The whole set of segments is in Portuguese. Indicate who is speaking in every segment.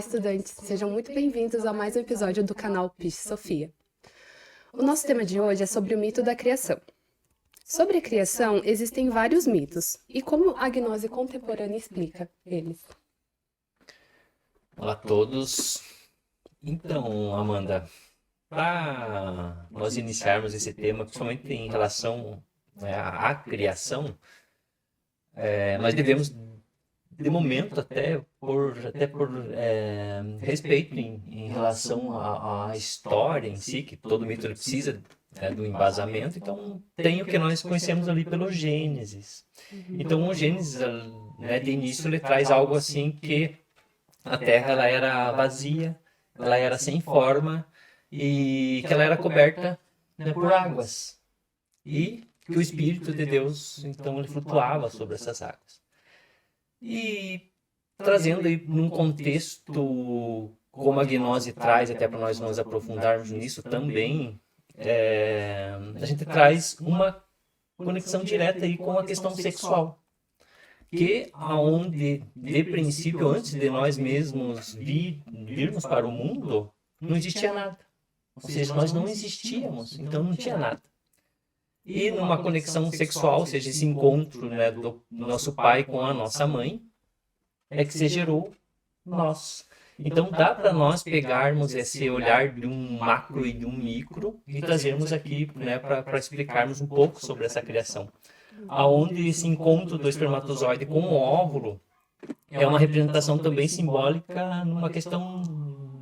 Speaker 1: estudantes! Sejam muito bem-vindos a mais um episódio do canal Piche Sofia. O nosso tema de hoje é sobre o mito da criação. Sobre a criação, existem vários mitos, e como a gnose contemporânea explica eles?
Speaker 2: Olá a todos. Então, Amanda, para nós iniciarmos esse tema, principalmente em relação à criação, nós devemos, de momento, até por respeito em relação à história em si, que todo mito ele precisa do embasamento, então tem o que nós conhecemos ali pelo Gênesis. Então, o Gênesis, de início, ele traz algo assim que a Terra ela era vazia, ela era sem forma e que ela era coberta por águas. E que o Espírito de Deus, então, ele flutuava sobre essas águas. E trazendo aí num contexto, como a gnose traz, até para nós nos aprofundarmos nisso também, a gente traz uma conexão direta aí com a questão sexual. Que aonde, de princípio, antes de nós mesmos virmos para o mundo, não existia nada. Ou seja, nós não existíamos, então não tinha nada. E numa conexão sexual, ou seja, esse encontro do nosso pai com a nossa mãe, é que se gerou nós. Então dá para nós pegarmos esse olhar de um macro e de um micro e trazermos aqui para explicarmos um pouco sobre essa criação. Aonde esse encontro do espermatozoide com o óvulo é uma representação também simbólica numa questão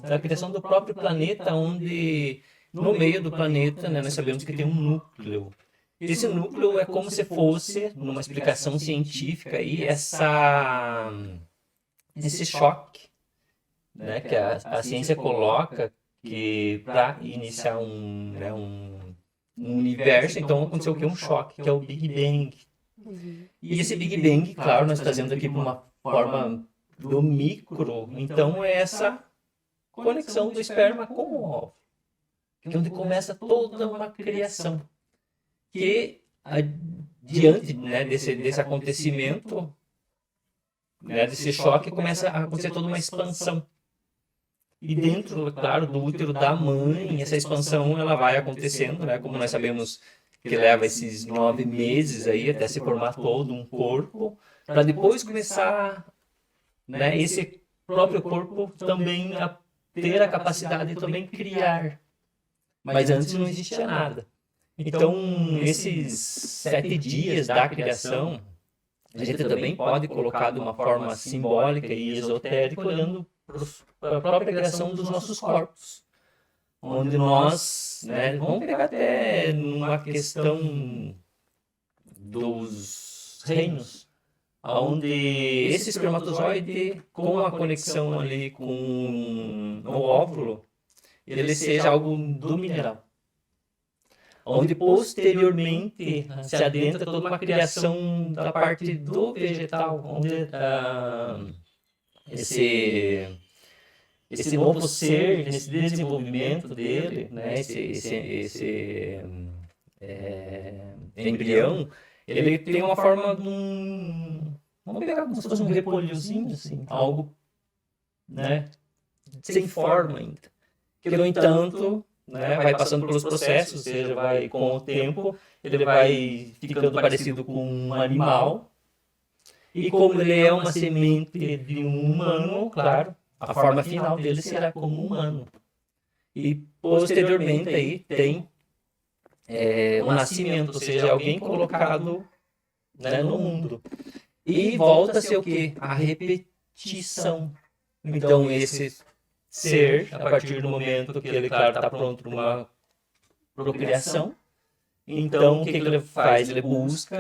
Speaker 2: da criação do próprio planeta, onde no meio do planeta nós sabemos que tem um núcleo. Esse núcleo é como se fosse, numa explicação científica, aí, esse choque que a ciência coloca que para iniciar um universo, então aconteceu o que? Um choque, que é o Big Bang. E esse Big Bang, claro, nós trazendo aqui para uma forma do micro, então é essa conexão do esperma com o óvulo, que é onde começa toda uma criação. Que diante desse acontecimento, desse choque, começa a acontecer toda uma expansão. E dentro, claro, do útero da mãe, essa expansão ela vai acontecendo, como nós sabemos que leva esses 9 meses aí até se formar todo um corpo, para depois começar esse próprio corpo também a ter a capacidade de também criar. Mas antes não existia nada. Então, esses 7 dias da criação, a gente também pode colocar de uma forma simbólica e esotérica, olhando para a própria criação dos nossos corpos. Onde nós, vamos pegar até numa questão dos reinos, onde esse espermatozoide, com a conexão ali com o óvulo, ele seja algo do mineral. Onde posteriormente se adentra toda uma criação da parte do vegetal, onde esse novo ser, nesse desenvolvimento dele, esse embrião, ele tem uma forma de vamos pegar como se fosse um repolhozinho, assim, algo sem forma ainda. Que, no entanto, vai passando pelos processos, ou seja, vai com o tempo, ele vai ficando parecido com um animal. E como ele é uma semente de um humano, claro, a forma final dele será como humano. E posteriormente aí tem o nascimento, ou seja, alguém colocado no mundo. E volta a ser o quê? A repetição. Então esse ser, a partir do momento que ele, claro, está pronto para uma procriação, então o que ele faz? Ele busca,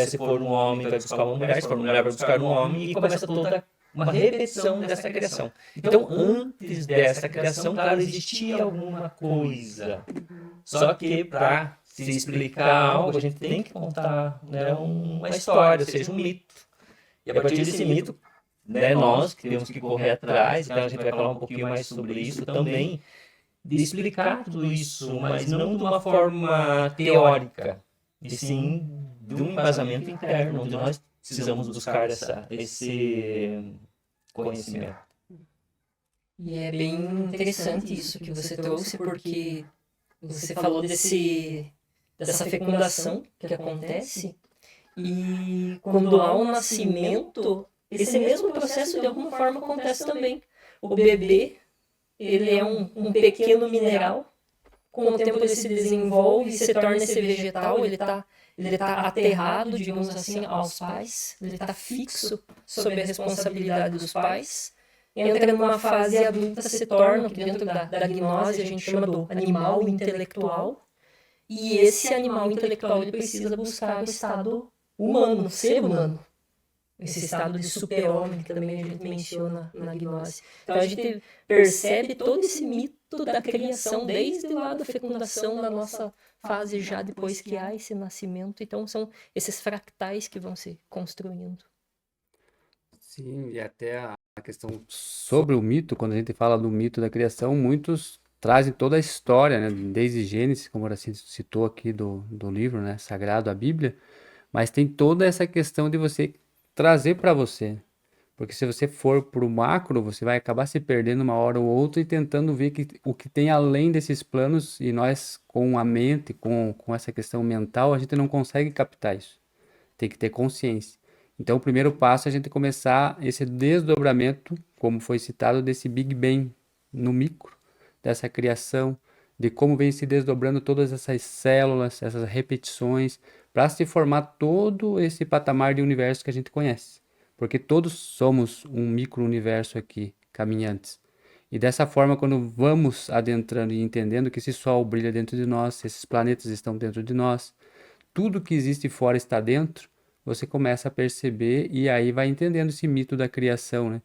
Speaker 2: se for um homem vai buscar uma mulher, se for uma mulher vai buscar um homem, e começa toda uma repetição dessa criação. Então, antes dessa criação, claro, existia alguma coisa. Só que para se explicar algo, a gente tem que contar uma história, ou seja, um mito. E a partir desse mito, nós que temos que correr atrás, então a gente vai falar um pouquinho mais sobre isso também, de explicar tudo isso, mas não de uma forma teórica, e sim de um embasamento interno, onde nós precisamos buscar esse conhecimento.
Speaker 3: E é bem interessante isso que você trouxe, porque você falou dessa fecundação que acontece, e quando há um nascimento, esse mesmo processo de alguma forma acontece também. O bebê, ele é um pequeno mineral, com o tempo ele se desenvolve e se torna esse vegetal, ele tá aterrado, digamos assim, aos pais, ele está fixo sob a responsabilidade dos pais, entra numa fase adulta, se torna, que dentro da gnose a gente chama do animal intelectual, e esse animal intelectual ele precisa buscar o estado humano, ser humano. Esse estado de super-homem que também a gente menciona na gnose. Então a gente percebe todo esse mito da criação, desde lá da fecundação, na nossa fase já depois que há esse nascimento. Então são esses fractais que vão se construindo.
Speaker 4: Sim, e até a questão sobre o mito, quando a gente fala do mito da criação, muitos trazem toda a história, né? Desde Gênesis, como você citou aqui do livro, né? Sagrado, a Bíblia, mas tem toda essa questão de você trazer para você. Porque se você for para o macro, você vai acabar se perdendo uma hora ou outra e tentando ver o que tem além desses planos, e nós, com a mente, com essa questão mental, a gente não consegue captar isso. Tem que ter consciência. Então, o primeiro passo é a gente começar esse desdobramento, como foi citado, desse Big Bang no micro, dessa criação, de como vem se desdobrando todas essas células, essas repetições, para se formar todo esse patamar de universo que a gente conhece. Porque todos somos um micro-universo aqui, caminhantes. E dessa forma, quando vamos adentrando e entendendo que esse Sol brilha dentro de nós, esses planetas estão dentro de nós, tudo que existe fora está dentro, você começa a perceber e aí vai entendendo esse mito da criação, né?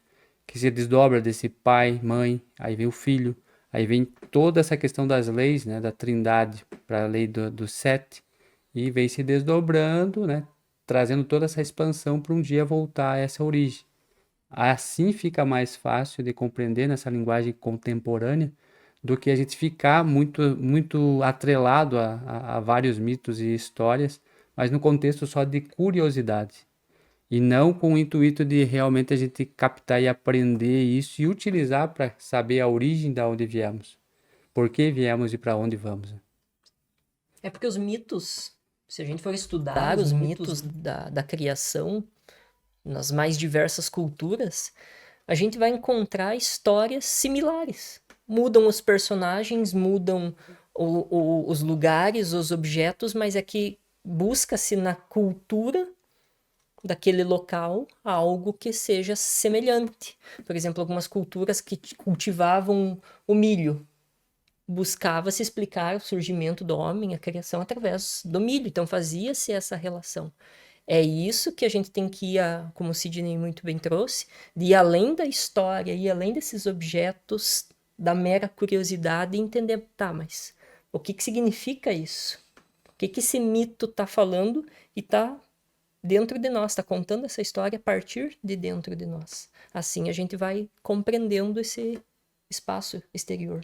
Speaker 4: Que se desdobra desse pai, mãe, aí vem o filho, aí vem toda essa questão das leis, né? Da trindade para a lei do sete, e vem se desdobrando, né? Trazendo toda essa expansão para um dia voltar a essa origem. Assim fica mais fácil de compreender nessa linguagem contemporânea do que a gente ficar muito atrelado a vários mitos e histórias, mas no contexto só de curiosidade. E não com o intuito de realmente a gente captar e aprender isso e utilizar para saber a origem da onde viemos. Por que viemos e para onde vamos.
Speaker 3: É porque os mitos, se a gente for estudar os mitos da criação nas mais diversas culturas, a gente vai encontrar histórias similares. Mudam os personagens, mudam os lugares, os objetos, mas é que busca-se na cultura daquele local algo que seja semelhante. Por exemplo, algumas culturas que cultivavam o milho. Buscava-se explicar o surgimento do homem, a criação, através do milho. Então fazia-se essa relação. É isso que a gente tem que ir, como o Sidney muito bem trouxe, de ir além da história, ir além desses objetos, da mera curiosidade e entender, tá, mas o que significa isso? O que esse mito está falando e está dentro de nós, está contando essa história a partir de dentro de nós. Assim a gente vai compreendendo esse espaço exterior.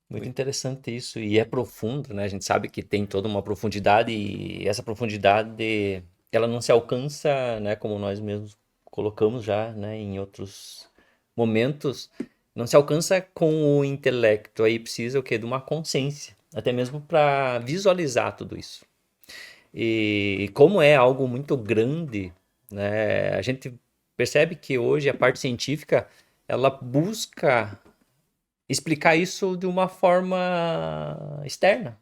Speaker 2: Muito interessante isso, e é profundo, né? A gente sabe que tem toda uma profundidade, e essa profundidade, ela não se alcança, né, como nós mesmos colocamos já, né, em outros momentos, não se alcança com o intelecto, aí precisa o quê? De uma consciência, até mesmo para visualizar tudo isso. E como é algo muito grande, né, a gente percebe que hoje a parte científica, ela busca explicar isso de uma forma externa,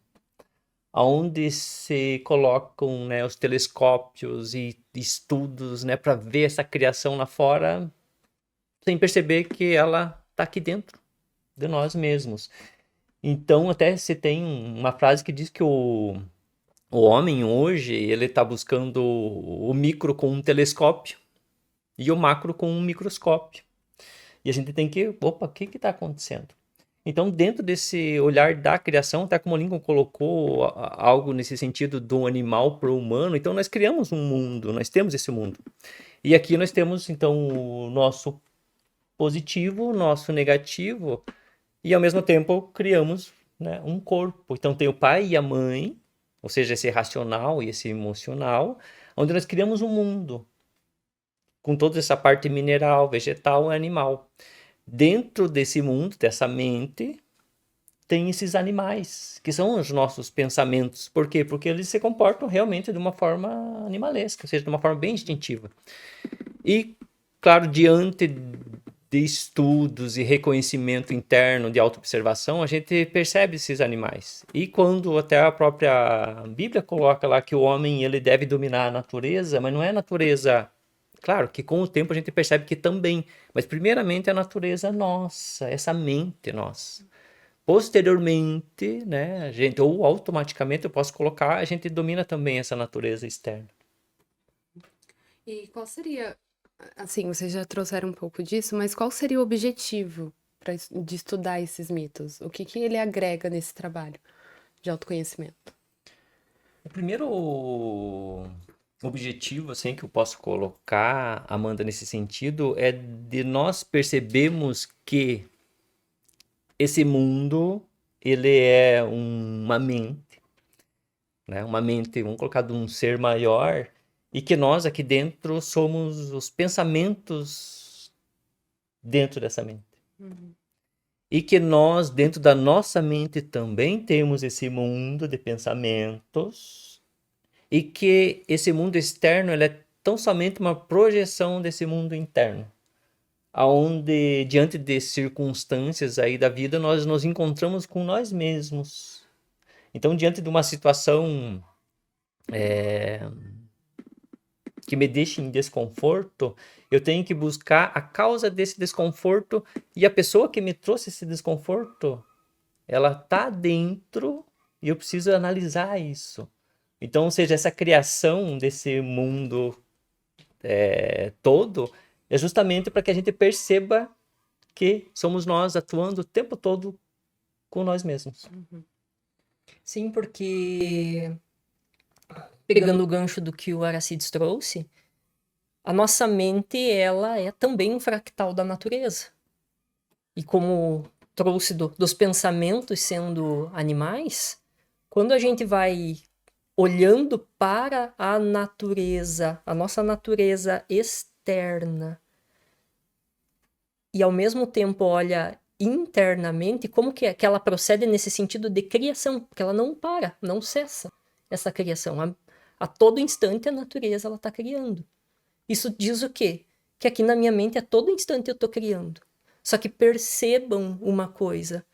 Speaker 2: onde se colocam, né, os telescópios e estudos, né, para ver essa criação lá fora, sem perceber que ela está aqui dentro de nós mesmos. Então, até se tem uma frase que diz que o homem hoje, ele está buscando o micro com um telescópio e o macro com um microscópio. E a gente tem que, opa, o que está acontecendo? Então, dentro desse olhar da criação, até como o Lincoln colocou algo nesse sentido do animal para o humano, então nós criamos um mundo, nós temos esse mundo. E aqui nós temos, então, o nosso positivo, o nosso negativo, e ao mesmo tempo criamos, né, um corpo. Então tem o pai e a mãe, ou seja, esse racional e esse emocional, onde nós criamos um mundo, com toda essa parte mineral, vegetal e animal. dentro desse mundo, dessa mente, tem esses animais, que são os nossos pensamentos. Por quê? Porque eles se comportam realmente de uma forma animalesca, ou seja, de uma forma bem instintiva. E, claro, diante de estudos e reconhecimento interno de autoobservação, a gente percebe esses animais. E quando até a própria Bíblia coloca lá que o homem ele deve dominar a natureza, mas não é a natureza... Claro que com o tempo a gente percebe que também, mas primeiramente a natureza nossa, essa mente nossa. Posteriormente, né, a gente, ou automaticamente eu posso colocar, a gente domina também essa natureza externa.
Speaker 1: E qual seria, assim, vocês já trouxeram um pouco disso, mas qual seria o objetivo de estudar esses mitos? O que que ele agrega nesse trabalho de autoconhecimento?
Speaker 2: O primeiro objetivo assim, que eu posso colocar, Amanda, nesse sentido, é de nós percebermos que esse mundo, ele é uma mente, né? Uma mente, vamos colocar, de um ser maior, e que nós aqui dentro somos os pensamentos dentro dessa mente. E que nós, dentro da nossa mente, também temos esse mundo de pensamentos, e que esse mundo externo ele é tão somente uma projeção desse mundo interno, aonde, diante de circunstâncias aí da vida, nós nos encontramos com nós mesmos. Então, diante de uma situação que me deixa em desconforto, eu tenho que buscar a causa desse desconforto, e a pessoa que me trouxe esse desconforto, ela tá dentro e eu preciso analisar isso. Então, ou seja, essa criação desse mundo todo é justamente para que a gente perceba que somos nós atuando o tempo todo com nós mesmos.
Speaker 3: Sim, porque pegando o gancho do que o Aracides trouxe, a nossa mente, ela é também um fractal da natureza. E como trouxe dos pensamentos sendo animais, quando a gente vai olhando para a natureza, a nossa natureza externa, e ao mesmo tempo olha internamente, como que ela procede nesse sentido de criação, porque ela não para, não cessa essa criação. A todo instante a natureza ela está criando. Isso diz o quê? Que aqui na minha mente a todo instante eu estou criando. Só que percebam uma coisa,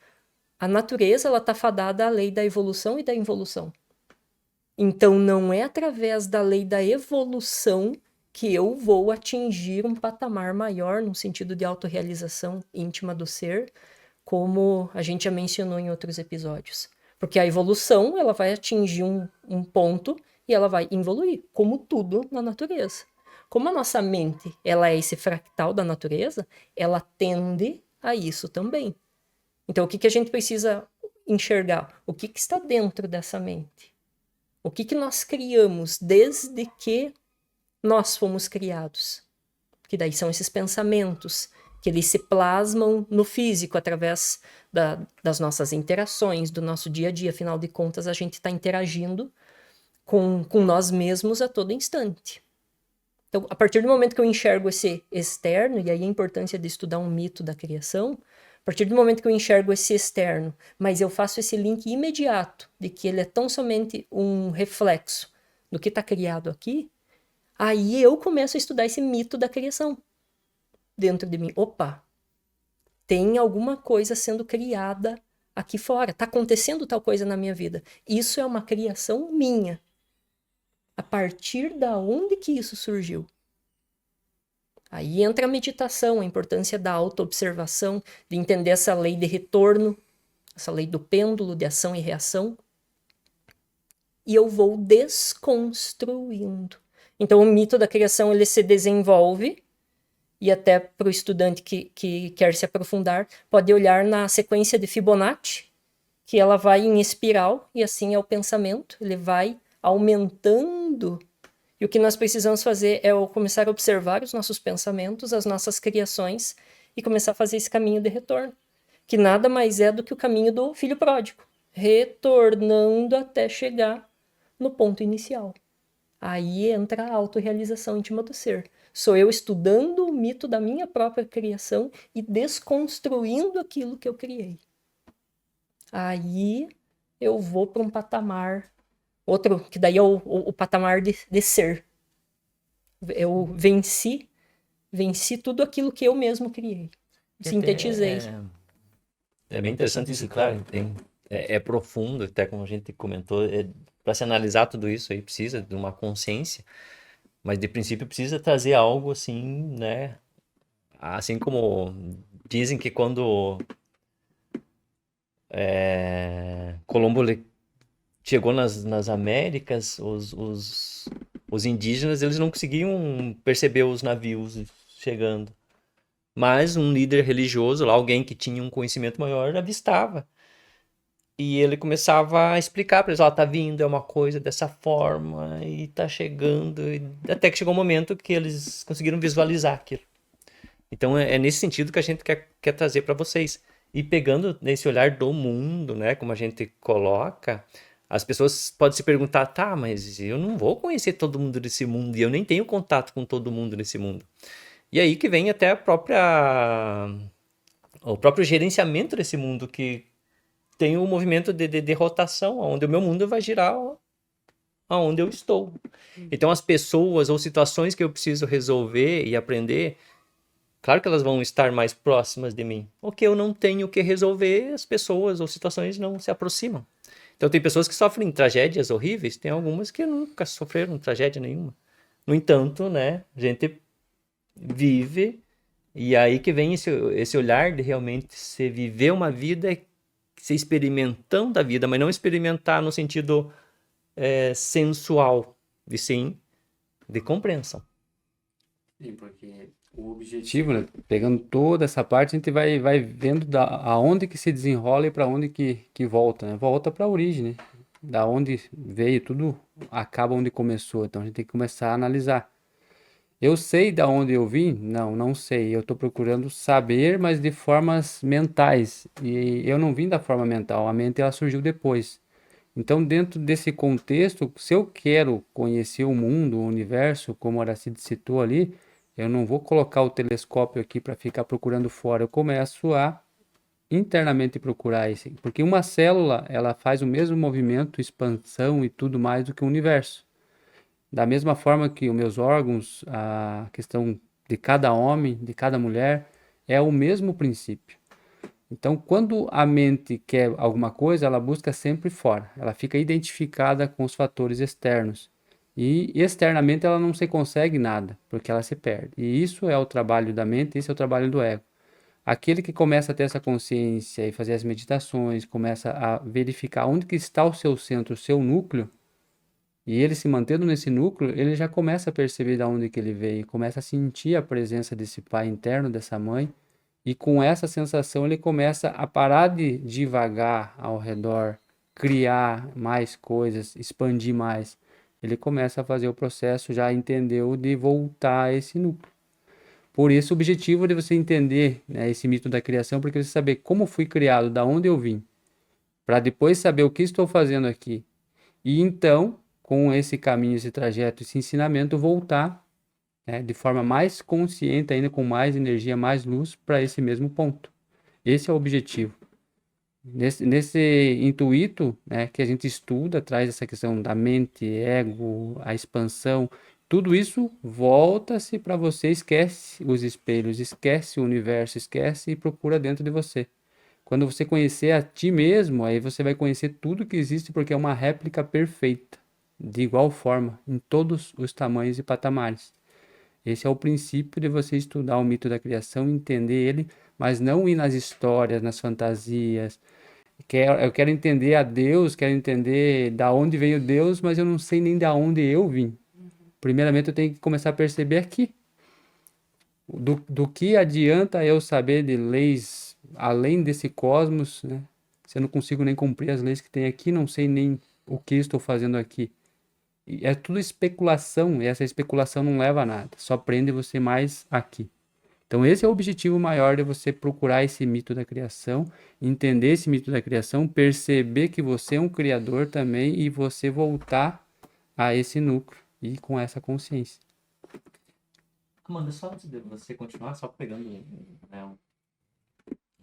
Speaker 3: a natureza ela está fadada à lei da evolução e da involução. Então não é através da lei da evolução que eu vou atingir um patamar maior no sentido de autorrealização íntima do ser, como a gente já mencionou em outros episódios. Porque a evolução ela vai atingir um ponto e ela vai evoluir, como tudo na natureza. Como a nossa mente ela é esse fractal da natureza, ela tende a isso também. Então o que a gente precisa enxergar? O que está dentro dessa mente? O que nós criamos desde que nós fomos criados? Que daí são esses pensamentos que eles se plasmam no físico através das nossas interações, do nosso dia a dia. Afinal de contas, a gente está interagindo com nós mesmos a todo instante. Então, a partir do momento que eu enxergo esse externo, e aí a importância de estudar um mito da criação, a partir do momento que eu enxergo esse externo, mas eu faço esse link imediato de que ele é tão somente um reflexo do que está criado aqui, aí eu começo a estudar esse mito da criação dentro de mim. Opa, tem alguma coisa sendo criada aqui fora, está acontecendo tal coisa na minha vida. Isso é uma criação minha. A partir da onde que isso surgiu? Aí entra a meditação, a importância da autoobservação, de entender essa lei de retorno, essa lei do pêndulo de ação e reação. E eu vou desconstruindo. Então o mito da criação ele se desenvolve, e até para o estudante que quer se aprofundar, pode olhar na sequência de Fibonacci, que ela vai em espiral, e assim é o pensamento, ele vai aumentando. E o que nós precisamos fazer é começar a observar os nossos pensamentos, as nossas criações, e começar a fazer esse caminho de retorno, que nada mais é do que o caminho do filho pródigo, retornando até chegar no ponto inicial. Aí entra a autorrealização íntima do ser. Sou eu estudando o mito da minha própria criação e desconstruindo aquilo que eu criei. Aí eu vou para um patamar, outro, que daí é o patamar de ser. Eu venci tudo aquilo que eu mesmo criei. Sintetizei.
Speaker 2: É bem interessante isso, claro, é profundo, até como a gente comentou, para se analisar tudo isso aí precisa de uma consciência, mas de princípio precisa trazer algo assim, né? Assim como dizem que quando Colombo chegou nas Américas, os indígenas eles não conseguiam perceber os navios chegando. Mas um líder religioso, lá, alguém que tinha um conhecimento maior, avistava. E ele começava a explicar para eles, ó, tá vindo, é uma coisa dessa forma, e tá chegando. Até que chegou um momento que eles conseguiram visualizar aquilo. Então é nesse sentido que a gente quer trazer para vocês. E pegando nesse olhar do mundo, né, como a gente coloca, as pessoas podem se perguntar, tá, mas eu não vou conhecer todo mundo desse mundo, e eu nem tenho contato com todo mundo nesse mundo. E aí que vem até o próprio gerenciamento desse mundo, que tem um movimento de rotação, onde o meu mundo vai girar aonde eu estou. Então as pessoas ou situações que eu preciso resolver e aprender, claro que elas vão estar mais próximas de mim. O que eu não tenho que resolver, as pessoas ou situações não se aproximam. Então tem pessoas que sofrem tragédias horríveis, tem algumas que nunca sofreram tragédia nenhuma. No entanto, né, a gente vive, e aí que vem esse olhar de realmente você viver uma vida, você experimentando a vida, mas não experimentar no sentido sensual, e sim de compreensão.
Speaker 4: Sim, porque o objetivo, né, pegando toda essa parte, a gente vai vendo aonde que se desenrola e para onde que volta, né? Volta para a origem, né? Da onde veio, tudo acaba onde começou. Então a gente tem que começar a analisar. Eu sei da onde eu vim? Não sei. Eu estou procurando saber, mas de formas mentais. E eu não vim da forma mental. A mente ela surgiu depois. Então, dentro desse contexto, se eu quero conhecer o mundo, o universo, como a Aracide citou ali, eu não vou colocar o telescópio aqui para ficar procurando fora. Eu começo a internamente procurar isso, porque uma célula ela faz o mesmo movimento, expansão e tudo mais do que o universo. Da mesma forma que os meus órgãos, a questão de cada homem, de cada mulher, é o mesmo princípio. Então, quando a mente quer alguma coisa, ela busca sempre fora. Ela fica identificada com os fatores externos. E externamente ela não se consegue nada, porque ela se perde. E isso é o trabalho da mente, esse é o trabalho do ego. Aquele que começa a ter essa consciência e fazer as meditações, começa a verificar onde que está o seu centro, o seu núcleo, e ele se mantendo nesse núcleo, ele já começa a perceber de onde que ele veio, começa a sentir a presença desse pai interno, dessa mãe, e com essa sensação ele começa a parar de divagar ao redor, criar mais coisas, expandir mais. Ele começa a fazer o processo, já entendeu, de voltar a esse núcleo. Por isso o objetivo de você entender, né, esse mito da criação, porque você saber como fui criado, da onde eu vim, para depois saber o que estou fazendo aqui. E então, com esse caminho, esse trajeto, esse ensinamento, voltar, né, de forma mais consciente, ainda com mais energia, mais luz, para esse mesmo ponto. Esse é o objetivo. Nesse intuito, né, que a gente estuda, traz essa questão da mente, ego, a expansão, tudo isso volta-se para você, esquece os espelhos, esquece o universo, esquece e procura dentro de você. Quando você conhecer a ti mesmo, aí você vai conhecer tudo que existe, porque é uma réplica perfeita, de igual forma, em todos os tamanhos e patamares. Esse é o princípio de você estudar o mito da criação, entender ele, mas não ir nas histórias, nas fantasias. Eu quero entender a Deus, quero entender da onde veio Deus, mas eu não sei nem da onde eu vim. Primeiramente eu tenho que começar a perceber aqui. Do que adianta eu saber de leis além desse cosmos, né? Se eu não consigo nem cumprir as leis que tem aqui, não sei nem o que estou fazendo aqui. E é tudo especulação, e essa especulação não leva a nada, só prende você mais aqui. Então esse é o objetivo maior de você procurar esse mito da criação, entender esse mito da criação, perceber que você é um criador também e você voltar a esse núcleo, e com essa consciência.
Speaker 2: Amanda, só antes de você continuar, só pegando, né,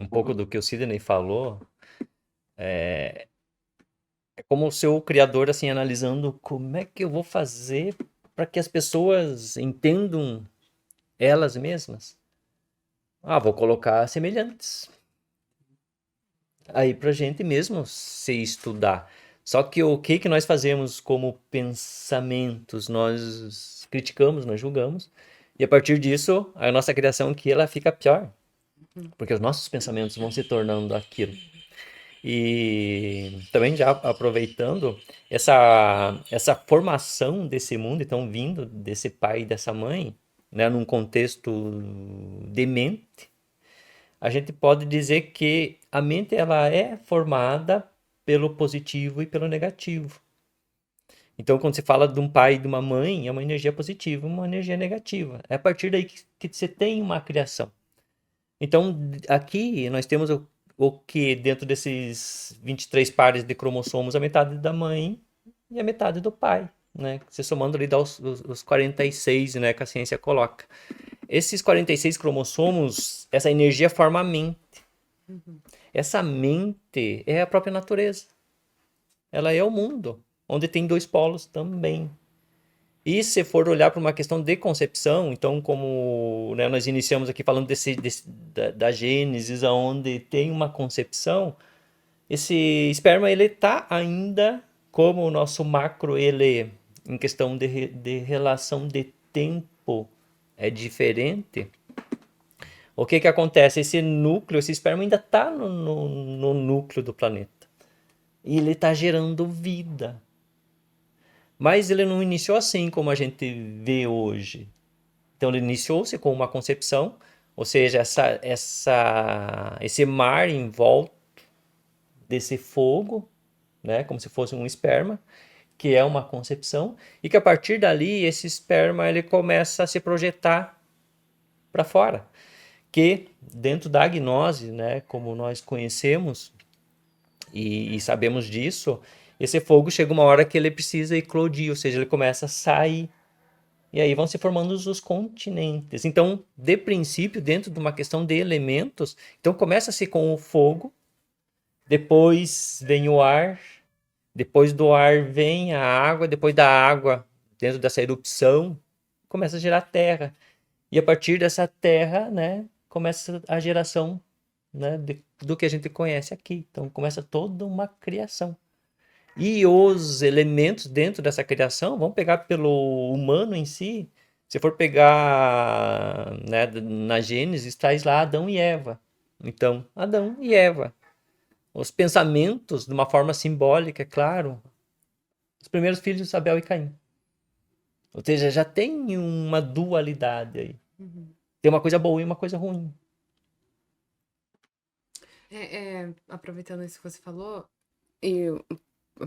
Speaker 2: um pouco do que o Sidney falou, é como o seu criador, assim, analisando como é que eu vou fazer para que as pessoas entendam elas mesmas. Ah, vou colocar semelhantes. Aí pra gente mesmo se estudar. Só que o que que nós fazemos como pensamentos? Nós criticamos, nós julgamos. E a partir disso, a nossa criação aqui, ela fica pior. Porque os nossos pensamentos vão se tornando aquilo. E também já aproveitando essa formação desse mundo, então vindo desse pai e dessa mãe, né, num contexto de mente, a gente pode dizer que a mente ela é formada pelo positivo e pelo negativo. Então, quando você fala de um pai e de uma mãe, é uma energia positiva, uma energia negativa. É a partir daí que você tem uma criação. Então, aqui nós temos o que dentro desses 23 pares de cromossomos, a metade da mãe e a metade do pai, né? Você somando ali dá os 46, né, que a ciência coloca. Esses 46 cromossomos, essa energia forma a mente. Essa mente é a própria natureza. Ela é o mundo, onde tem dois polos também. E se for olhar para uma questão de concepção, então como, né, nós iniciamos aqui falando da Gênesis, onde tem uma concepção, esse esperma ele está ainda como o nosso macro, ele em questão de relação de tempo é diferente. O que que acontece? Esse núcleo, esse esperma ainda está no núcleo do planeta. E ele está gerando vida. Mas ele não iniciou assim como a gente vê hoje. Então ele iniciou-se com uma concepção, ou seja, esse mar em volta desse fogo, né, como se fosse um esperma, que é uma concepção, e que a partir dali esse esperma ele começa a se projetar para fora. Que dentro da gnose, né, como nós conhecemos e sabemos disso, esse fogo chega uma hora que ele precisa eclodir, ou seja, ele começa a sair. E aí vão se formando os continentes. Então, de princípio, dentro de uma questão de elementos, então começa-se com o fogo, depois vem o ar, depois do ar vem a água, depois da água, dentro dessa erupção, começa a gerar terra. E a partir dessa terra, né, começa a geração, né, do que a gente conhece aqui. Então começa toda uma criação. E os elementos dentro dessa criação, vamos pegar pelo humano em si, se for pegar, né, na Gênesis, traz lá Adão e Eva. Então, Adão e Eva. Os pensamentos, de uma forma simbólica, é claro, os primeiros filhos de Abel e Caim. Ou seja, já tem uma dualidade aí. Tem uma coisa boa e uma coisa ruim.
Speaker 1: Aproveitando isso que você falou, e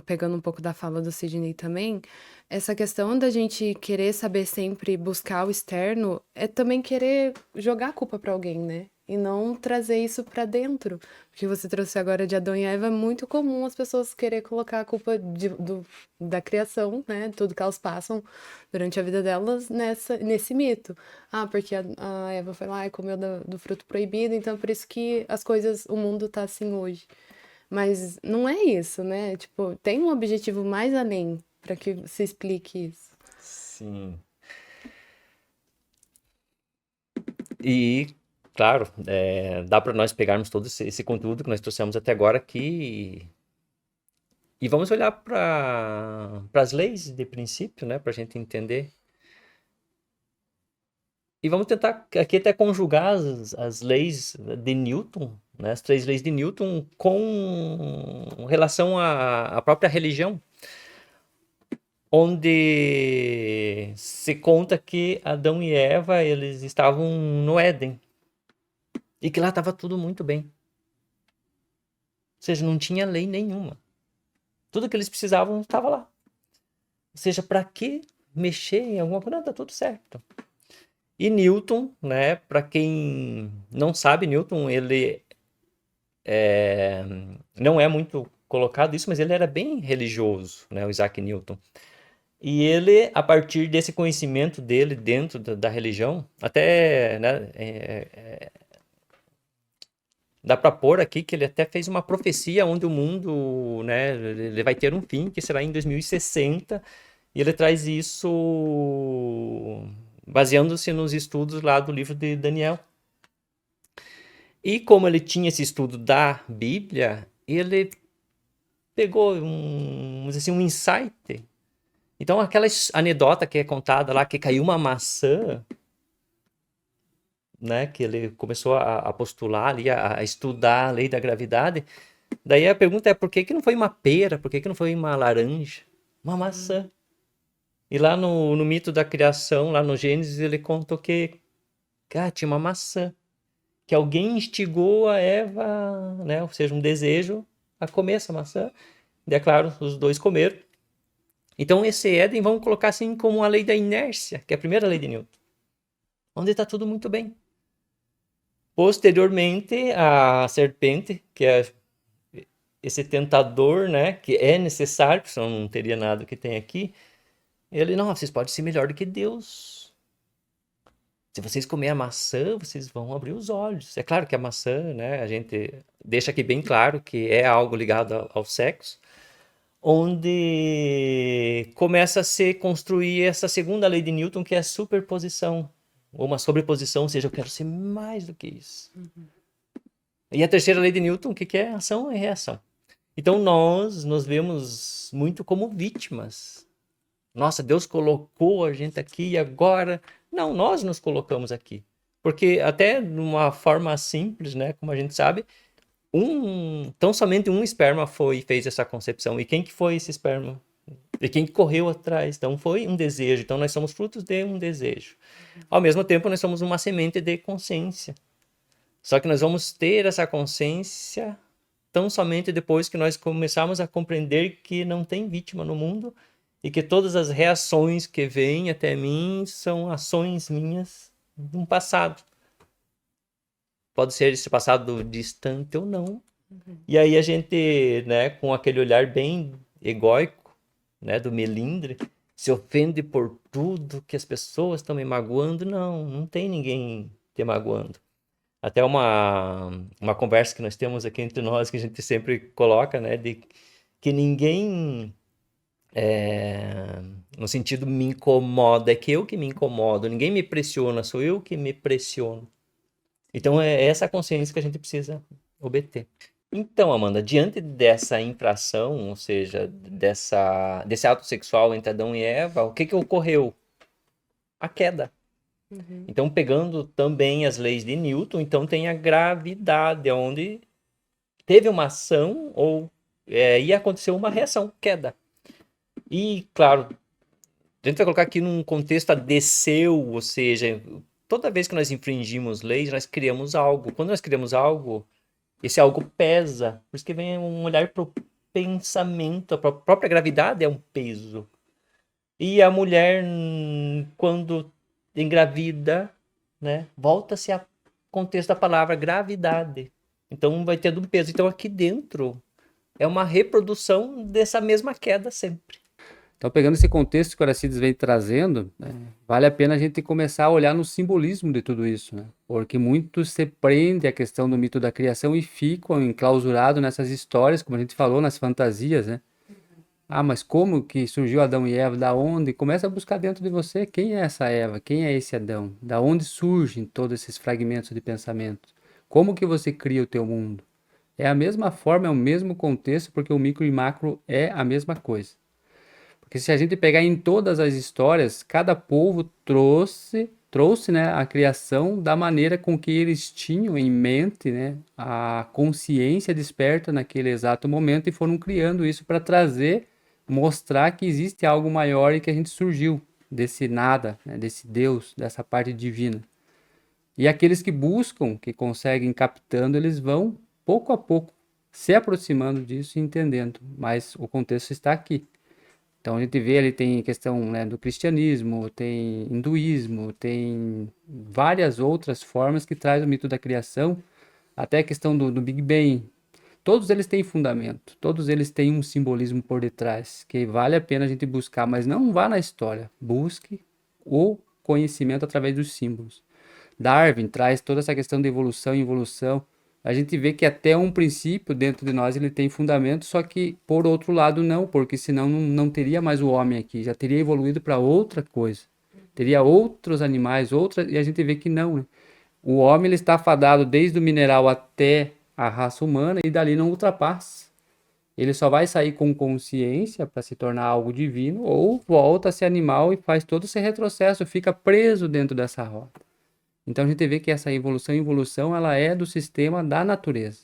Speaker 1: pegando um pouco da fala do Sidney também, essa questão da gente querer saber sempre buscar o externo é também querer jogar a culpa para alguém, né? E não trazer isso para dentro. O que você trouxe agora de Adão e Eva é muito comum as pessoas querer colocar a culpa da criação, né? Tudo que elas passam durante a vida delas nesse mito. Ah, porque a Eva foi lá e comeu do fruto proibido, então por isso que o mundo tá assim hoje. Mas não é isso, né? Tipo, tem um objetivo mais além para que se explique isso.
Speaker 2: Sim. E, claro, dá para nós pegarmos todo esse conteúdo que nós trouxemos até agora aqui e vamos olhar para as leis de princípio, né? Para a gente entender. E vamos tentar aqui até conjugar as leis de Newton, né? As 3 leis de Newton com relação à própria religião, onde se conta que Adão e Eva eles estavam no Éden e que lá estava tudo muito bem. Ou seja, não tinha lei nenhuma. Tudo que eles precisavam estava lá. Ou seja, para que mexer em alguma coisa? Não, tá tudo certo. E Newton, né, para quem não sabe, Newton, ele não é muito colocado isso, mas ele era bem religioso, né, o Isaac Newton. E ele, a partir desse conhecimento dele dentro da religião, até, né, dá para pôr aqui que ele até fez uma profecia onde o mundo, né, ele vai ter um fim, que será em 2060, e ele traz isso baseando-se nos estudos lá do livro de Daniel. E como ele tinha esse estudo da Bíblia, ele pegou vamos dizer assim, um insight. Então aquela anedota que é contada lá, que caiu uma maçã, né, que ele começou a postular ali, a estudar a lei da gravidade. Daí a pergunta é, por que não foi uma pera? Por que não foi uma laranja? Uma maçã. E lá no mito da criação, lá no Gênesis, ele contou que tinha uma maçã. Que alguém instigou a Eva, né, ou seja, um desejo, a comer essa maçã. E é claro, os dois comeram. Então esse Éden, vamos colocar assim como a lei da inércia, que é a primeira lei de Newton. Onde está tudo muito bem. Posteriormente, a serpente, que é esse tentador, né, que é necessário, porque senão não teria nada que tem aqui, ele, não, vocês podem ser melhor do que Deus. Se vocês comerem a maçã, vocês vão abrir os olhos. É claro que a maçã, né, a gente deixa aqui bem claro que é algo ligado ao sexo, onde começa a se construir essa segunda lei de Newton, que é a superposição, ou uma sobreposição, ou seja, eu quero ser mais do que isso. E a terceira lei de Newton, o que é? Ação e reação. Então nós nos vemos muito como vítimas. Nossa, Deus colocou a gente aqui e agora... Não, nós nos colocamos aqui. Porque até de uma forma simples, né, como a gente sabe, tão somente um esperma fez essa concepção. E quem que foi esse esperma? E quem correu atrás? Então foi um desejo. Então nós somos frutos de um desejo. Ao mesmo tempo, nós somos uma semente de consciência. Só que nós vamos ter essa consciência tão somente depois que nós começarmos a compreender que não tem vítima no mundo e que todas as reações que vêm até mim são ações minhas de um passado. Pode ser esse passado distante ou não. E aí a gente, né, com aquele olhar bem egóico, né, do melindre, se ofende por tudo que as pessoas estão me magoando. Não tem ninguém te magoando. Até uma conversa que nós temos aqui entre nós, que a gente sempre coloca, né, de que ninguém, no sentido me incomoda, é que eu que me incomodo, ninguém me pressiona, sou eu que me pressiono. Então é essa consciência que a gente precisa obter. Então, Amanda, diante dessa infração, ou seja, desse ato sexual entre Adão e Eva, o que ocorreu? A queda. Então, pegando também as leis de Newton, então tem a gravidade, onde teve uma ação ou ia acontecer uma reação, queda. E, claro, a gente vai colocar aqui num contexto a desceu, ou seja, toda vez que nós infringimos leis, nós criamos algo. Quando nós criamos algo, esse algo pesa. Por isso que vem um olhar para o pensamento. A própria gravidade é um peso. E a mulher, quando engravida, né, volta-se ao contexto da palavra gravidade. Então vai tendo um peso. Então aqui dentro é uma reprodução dessa mesma queda sempre.
Speaker 4: Então, pegando esse contexto que o Aracides vem trazendo, né, vale a pena a gente começar a olhar no simbolismo de tudo isso, né? Porque muitos se prendem à questão do mito da criação e ficam enclausurados nessas histórias, como a gente falou, nas fantasias, né? Ah, mas como que surgiu Adão e Eva? Da onde? Começa a buscar dentro de você quem é essa Eva, quem é esse Adão? Da onde surgem todos esses fragmentos de pensamento? Como que você cria o teu mundo? É a mesma forma, é o mesmo contexto, porque o micro e macro é a mesma coisa. Porque se a gente pegar em todas as histórias, cada povo trouxe, né, a criação da maneira com que eles tinham em mente, né, a consciência desperta naquele exato momento e foram criando isso para trazer, mostrar que existe algo maior e que a gente surgiu desse nada, né, desse Deus, dessa parte divina. E aqueles que buscam, que conseguem captando, eles vão pouco a pouco se aproximando disso e entendendo, mas o contexto está aqui. Então a gente vê ali, tem questão, né, do cristianismo, tem hinduísmo, tem várias outras formas que traz o mito da criação, até a questão do Big Bang. todos eles têm fundamento, todos eles têm um simbolismo por detrás, que vale a pena a gente buscar, mas não vá na história, busque o conhecimento através dos símbolos. Darwin traz toda essa questão de evolução e involução. A gente vê que até um princípio dentro de nós ele tem fundamento, só que por outro lado não, porque senão não teria mais o homem aqui, já teria evoluído para outra coisa. Teria outros animais, e a gente vê que não, né? O homem ele está fadado desde o mineral até a raça humana e dali não ultrapassa. Ele só vai sair com consciência para se tornar algo divino ou volta a ser animal e faz todo esse retrocesso, fica preso dentro dessa roda. Então a gente vê que essa evolução ela é do sistema da natureza.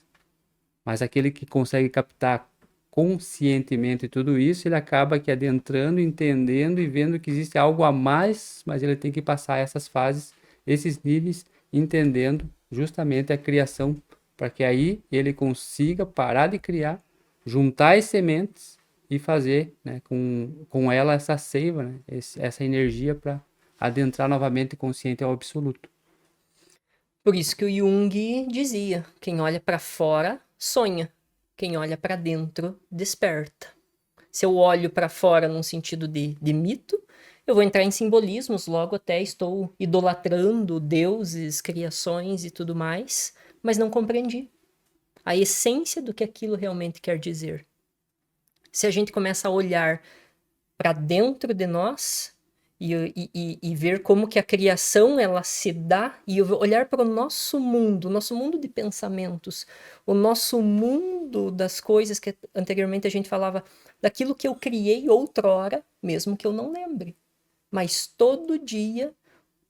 Speaker 4: Mas aquele que consegue captar conscientemente tudo isso, ele acaba que adentrando, entendendo e vendo que existe algo a mais, mas ele tem que passar essas fases, esses níveis, entendendo justamente a criação, para que aí ele consiga parar de criar, juntar as sementes e fazer, né, com ela essa seiva, né, essa energia para adentrar novamente consciente ao absoluto.
Speaker 3: Por isso que o Jung dizia: quem olha para fora sonha, quem olha para dentro desperta. Se eu olho para fora num sentido de mito, eu vou entrar em simbolismos, logo até estou idolatrando deuses, criações e tudo mais, mas não compreendi a essência do que aquilo realmente quer dizer. Se a gente começa a olhar para dentro de nós e ver como que a criação ela se dá, e olhar para o nosso mundo de pensamentos, o nosso mundo das coisas que anteriormente a gente falava, daquilo que eu criei outrora, mesmo que eu não lembre. Mas todo dia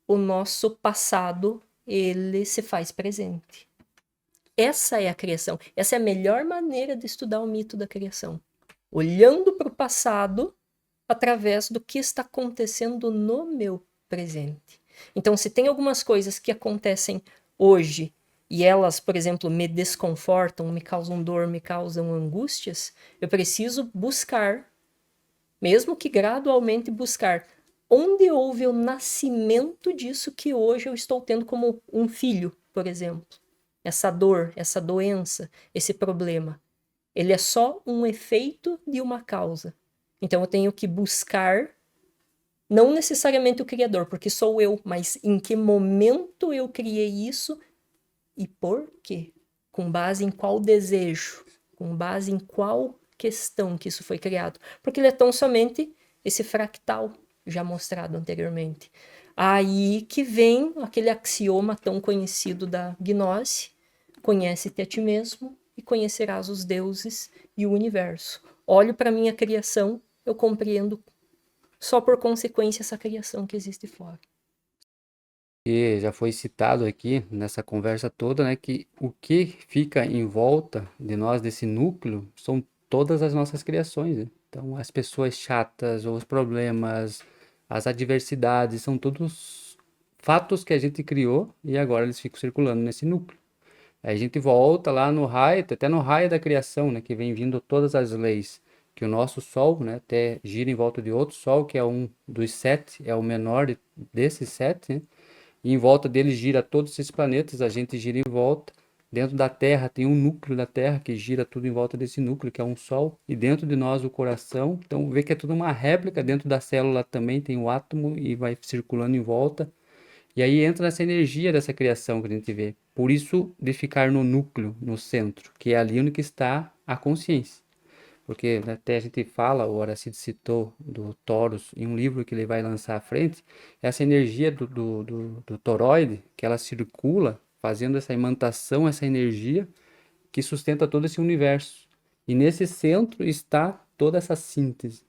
Speaker 3: o nosso passado ele se faz presente. Essa é a criação. Essa é a melhor maneira de estudar o mito da criação. Olhando para o passado através do que está acontecendo no meu presente. Então, se tem algumas coisas que acontecem hoje e elas, por exemplo, me desconfortam, me causam dor, me causam angústias, eu preciso buscar, mesmo que gradualmente buscar, onde houve o nascimento disso que hoje eu estou tendo como um filho, por exemplo. Essa dor, essa doença, esse problema. Ele é só um efeito de uma causa. Então eu tenho que buscar, não necessariamente o Criador, porque sou eu, mas em que momento eu criei isso e por quê? Com base em qual desejo? Com base em qual questão que isso foi criado? Porque ele é tão somente esse fractal já mostrado anteriormente. Aí que vem aquele axioma tão conhecido da gnose: conhece-te a ti mesmo e conhecerás os deuses e o universo. Olho para a minha criação, eu compreendo só por consequência essa criação que existe fora.
Speaker 4: E já foi citado aqui nessa conversa toda, né, que o que fica em volta de nós, desse núcleo, são todas as nossas criações, né? Então, as pessoas chatas, os problemas, as adversidades, são todos fatos que a gente criou e agora eles ficam circulando nesse núcleo. Aí a gente volta lá no raio, até no raio da criação, né, que vem vindo todas as leis, que o nosso Sol, né, até gira em volta de outro Sol, que é um dos 7, é o menor desses 7, né? E em volta dele gira todos esses planetas, a gente gira em volta. Dentro da Terra tem um núcleo da Terra que gira tudo em volta desse núcleo, que é um Sol. E dentro de nós o coração. Então vê que é tudo uma réplica. Dentro da célula também tem o átomo e vai circulando em volta. E aí entra essa energia dessa criação que a gente vê. Por isso de ficar no núcleo, no centro, que é ali onde está a consciência. Porque até a gente fala, o Horacito citou do Taurus em um livro que ele vai lançar à frente, essa energia do toroide, que ela circula, fazendo essa imantação, essa energia que sustenta todo esse universo. E nesse centro está toda essa síntese.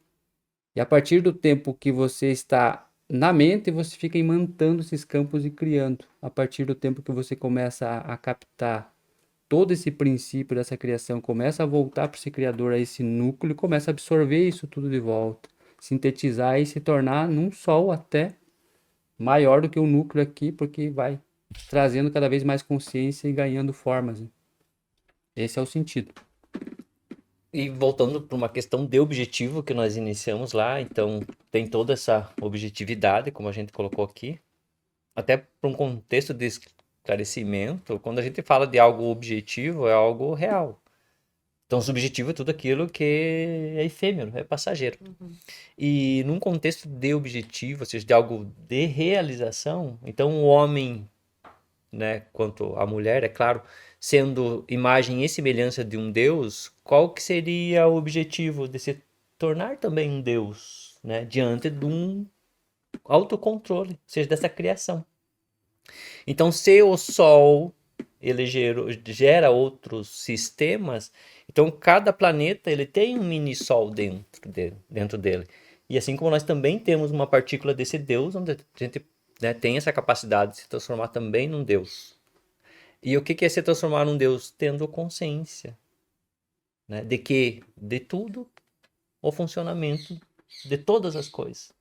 Speaker 4: E a partir do tempo que você está na mente, você fica imantando esses campos e criando. A partir do tempo que você começa a captar todo esse princípio dessa criação, começa a voltar para esse criador, a esse núcleo, começa a absorver isso tudo de volta, sintetizar e se tornar num sol até maior do que o núcleo aqui, porque vai trazendo cada vez mais consciência e ganhando formas, né? Esse é o sentido.
Speaker 2: E voltando para uma questão de objetivo que nós iniciamos lá, então tem toda essa objetividade, como a gente colocou aqui, até para um contexto de esclarecimento. Quando a gente fala de algo objetivo, é algo real. Então, subjetivo é tudo aquilo que é efêmero, é passageiro. E num contexto de objetivo, ou seja, de algo de realização, então o homem, né, quanto a mulher, é claro, sendo imagem e semelhança de um Deus, qual que seria o objetivo de se tornar também um Deus, né, diante de um autocontrole, ou seja, dessa criação. Então, se o Sol ele gera outros sistemas, então cada planeta ele tem um mini Sol dentro dele. E assim como nós também temos uma partícula desse Deus, onde a gente, né, tem essa capacidade de se transformar também num Deus. E o que é se transformar num Deus? Tendo consciência, né, de que de tudo o funcionamento de todas as coisas.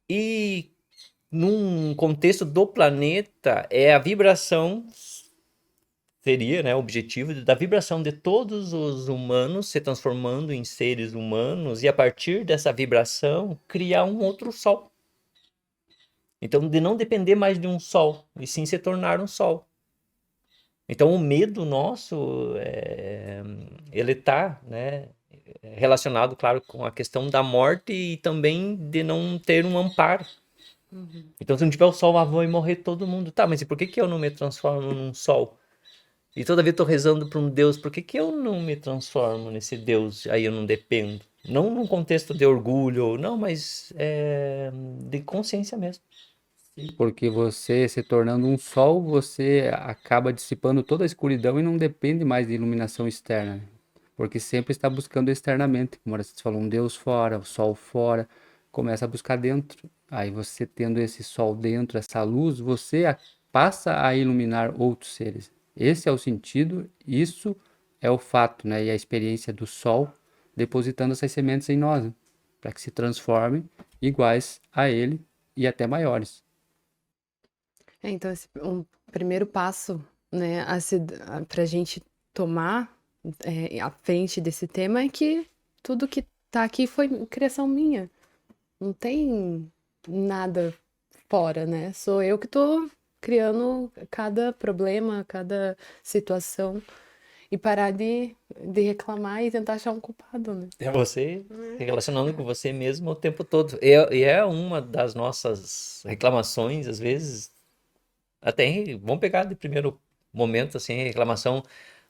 Speaker 2: E num contexto do planeta, é a vibração, seria, né, o objetivo da vibração de todos os humanos se transformando em seres humanos e a partir dessa vibração criar um outro sol. Então, de não depender mais de um sol, e sim se tornar um sol. Então, o medo nosso, ele está, né, relacionado, claro, com a questão da morte e também de não ter um amparo. Então, se não tiver o sol, vai morrer todo mundo. Tá, mas e por que eu não me transformo num sol? E toda vez eu tô rezando para um Deus, por que eu não me transformo nesse Deus? Aí eu não dependo. Não num contexto de orgulho, não, mas de consciência mesmo.
Speaker 4: Porque você se tornando um sol, você acaba dissipando toda a escuridão e não depende mais de iluminação externa, né? Porque sempre está buscando externamente, como você falou, um Deus fora, o sol fora, começa a buscar dentro. Aí você tendo esse sol dentro, essa luz, você passa a iluminar outros seres. Esse é o sentido, isso é o fato, né? E a experiência do sol depositando essas sementes em nós, né? Para que se transformem iguais a ele e até maiores.
Speaker 1: Então, um primeiro passo, né, para a gente tomar a frente desse tema é que tudo que tá aqui foi criação minha. Não tem nada fora, né? Sou eu que tô criando cada problema, cada situação e parar de reclamar e tentar achar um culpado, né?
Speaker 2: É você se relacionando com você mesmo o tempo todo. E é uma das nossas reclamações, às vezes, até vamos pegar de primeiro momento, assim, reclamação,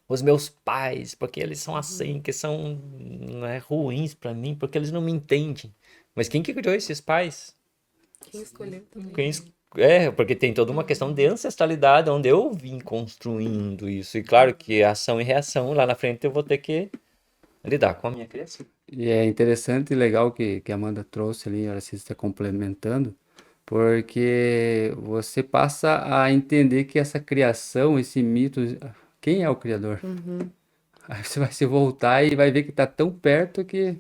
Speaker 2: os meus pais, porque eles são assim, que são, né, ruins para mim, porque eles não me entendem. Mas quem que criou esses pais?
Speaker 1: Quem escolheu também.
Speaker 2: Porque tem toda uma questão de ancestralidade, onde eu vim construindo isso. E claro que ação e reação, lá na frente eu vou ter que lidar com a minha criação.
Speaker 4: E é interessante e legal que a Amanda trouxe ali, a Cissa está complementando, porque você passa a entender que essa criação, esse mito, quem é o criador? Aí você vai se voltar e vai ver que está tão perto que,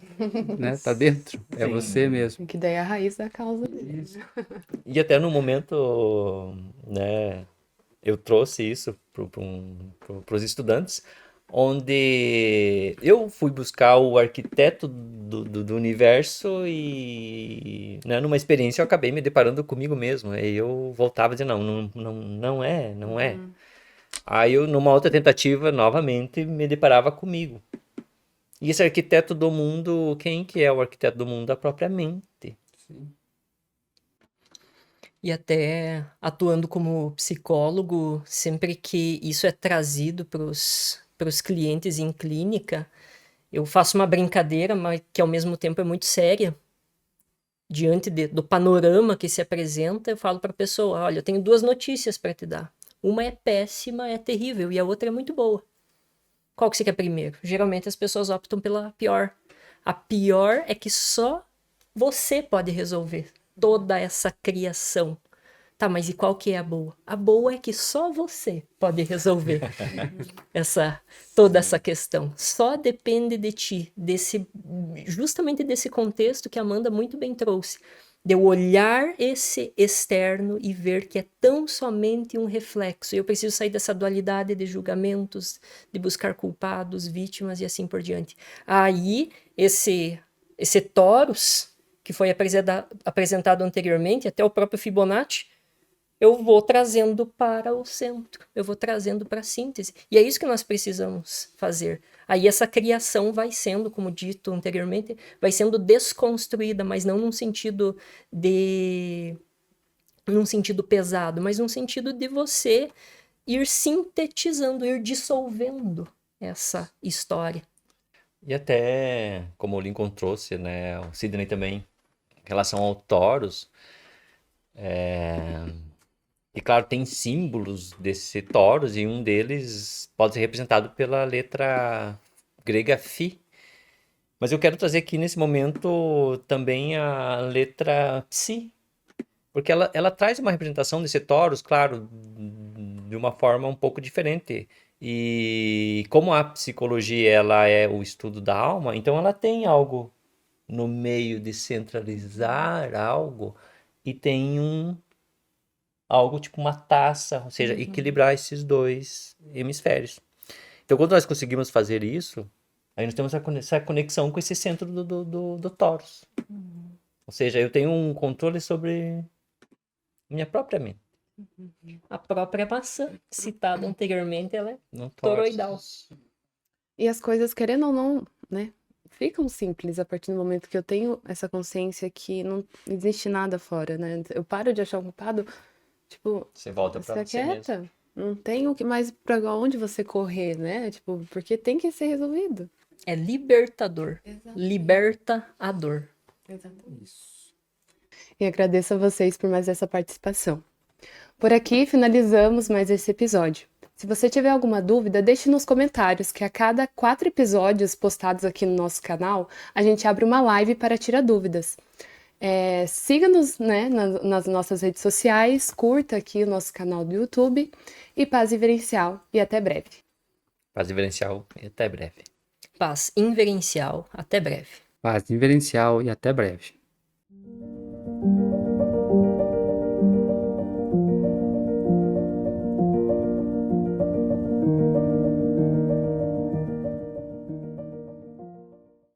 Speaker 4: né, tá dentro. É
Speaker 2: Sim.
Speaker 4: você mesmo.
Speaker 1: Que daí é a raiz da causa.
Speaker 2: E até no momento, né, eu trouxe isso para os estudantes, onde eu fui buscar o arquiteto do universo e, né, numa experiência eu acabei me deparando comigo mesmo. Aí eu voltava dizendo, não é. Aí eu, numa outra tentativa, novamente, me deparava comigo. E esse arquiteto do mundo, quem que é o arquiteto do mundo? A própria mente.
Speaker 3: E até atuando como psicólogo, sempre que isso é trazido para os clientes em clínica, eu faço uma brincadeira, mas que ao mesmo tempo é muito séria. Diante do panorama que se apresenta, eu falo para a pessoa, olha, eu tenho duas notícias para te dar. Uma é péssima, é terrível, e a outra é muito boa. Qual que você quer primeiro? Geralmente as pessoas optam pela pior. A pior é que só você pode resolver toda essa criação. Tá, mas e qual que é a boa? A boa é que só você pode resolver toda essa questão. Só depende de ti, justamente desse contexto que a Amanda muito bem trouxe. De eu olhar esse externo e ver que é tão somente um reflexo. Eu preciso sair dessa dualidade de julgamentos, de buscar culpados, vítimas e assim por diante. Aí, esse torus, que foi apresentado anteriormente, até o próprio Fibonacci, eu vou trazendo para o centro, eu vou trazendo para a síntese. E é isso que nós precisamos fazer. Aí essa criação vai sendo, como dito anteriormente, vai sendo desconstruída, mas não num sentido pesado, mas num sentido de você ir sintetizando, ir dissolvendo essa história.
Speaker 2: E até, como o Lincoln trouxe, né, o Sidney também, em relação ao Taurus, e claro, tem símbolos desse Taurus, e um deles pode ser representado pela letra grega Φ. Mas eu quero trazer aqui nesse momento também a letra Psi, porque ela traz uma representação desse Taurus, claro, de uma forma um pouco diferente. E como a psicologia ela é o estudo da alma, então ela tem algo no meio de centralizar algo e tem algo tipo uma taça, ou seja, equilibrar esses dois hemisférios. Então, quando nós conseguimos fazer isso, aí nós temos essa conexão com esse centro do Taurus. Ou seja, eu tenho um controle sobre minha própria mente.
Speaker 3: A própria maçã, citada anteriormente, ela é
Speaker 2: No
Speaker 3: toroidal.
Speaker 2: Taurus.
Speaker 1: E as coisas, querendo ou não, né, ficam simples a partir do momento que eu tenho essa consciência que não existe nada fora, né? Eu paro de achar um culpado, tipo,
Speaker 2: Você volta
Speaker 1: fica
Speaker 2: para você mesmo.
Speaker 1: quieta. Não tem o que mais pra onde você correr, né? Tipo, porque tem que ser resolvido.
Speaker 3: É libertador.
Speaker 1: Exato.
Speaker 3: Liberta a dor.
Speaker 1: E agradeço a vocês por mais essa participação. Por aqui finalizamos mais esse episódio. Se você tiver alguma dúvida, deixe nos comentários que a cada 4 episódios postados aqui no nosso canal, a gente abre uma live para tirar dúvidas. Siga-nos, né, nas nossas redes sociais, curta aqui o nosso canal do YouTube e paz vivencial e até breve.
Speaker 2: Paz vivencial e até breve.
Speaker 3: Paz inverencial. Até breve.
Speaker 4: Paz inverencial e até breve.